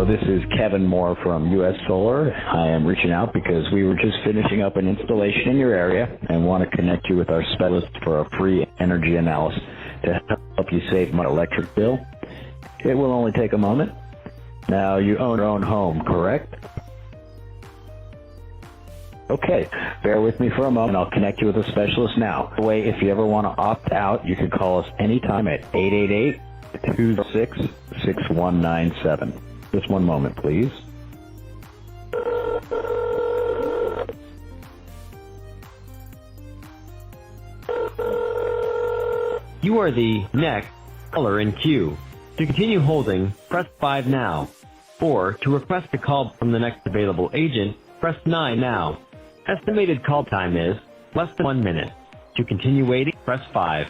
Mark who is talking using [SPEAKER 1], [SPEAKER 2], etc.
[SPEAKER 1] Hello, this is Kevin Moore from U.S. Solar. I am reaching out because we were just finishing up an installation in your area and want to connect you with our specialist for a free energy analysis to help you save my electric bill. It will only take a moment. Now, you own your own home, correct? Okay, bear with me for a moment. I'll connect you with a specialist now. By the way, if you ever want to opt out, you can call us anytime at 888-206-6197. Just one moment, please.
[SPEAKER 2] You are the next caller in queue. To continue holding, press 5 now. Or to request a call from the next available agent, press 9 now. Estimated call time is less than 1 minute. To continue waiting, press 5.